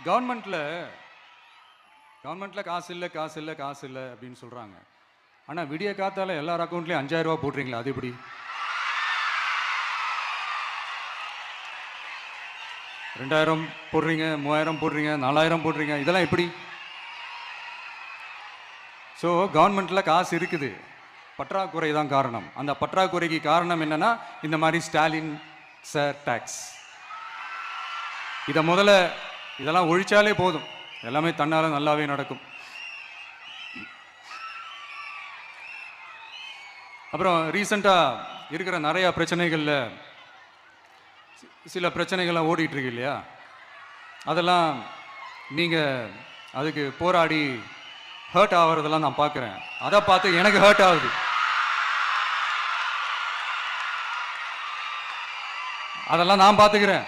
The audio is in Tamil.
கவர்மெண்ட்டில் காசு இல்லை காசு இல்லை காசு இல்லை அப்படின்னு சொல்கிறாங்க. ஆனால் விடிய காத்தால எல்லார் அக்கௌண்ட்லேயும் 5000 ரூபா போடுறீங்களா? அது எப்படி? 2000 போடுறீங்க, 3000 போடுறீங்க, 4000 போடுறீங்க, இதெல்லாம் எப்படி? ஸோ கவர்மெண்ட்டில் காசு இருக்குது, பற்றாக்குறை தான் காரணம். அந்த பற்றாக்குறைக்கு காரணம் என்னன்னா இந்த மாதிரி ஸ்டாலின் சார் டேக்ஸ். இதை முதல்ல இதெல்லாம் ஒழிச்சாலே போதும், எல்லாமே தன்னால் நல்லாவே நடக்கும். அப்புறம் ரீசண்டாக இருக்கிற நிறையா பிரச்சனைகளில் சில பிரச்சனைகள்லாம் ஓடிட்டு இருக்கு இல்லையா, அதெல்லாம் நீங்கள் அதுக்கு போராடி ஹர்ட் ஆகிறதெல்லாம் நான் பார்க்குறேன். அதை பார்த்து எனக்கு ஹர்ட் ஆகுது. அதெல்லாம் நான் பார்த்துக்கிறேன்.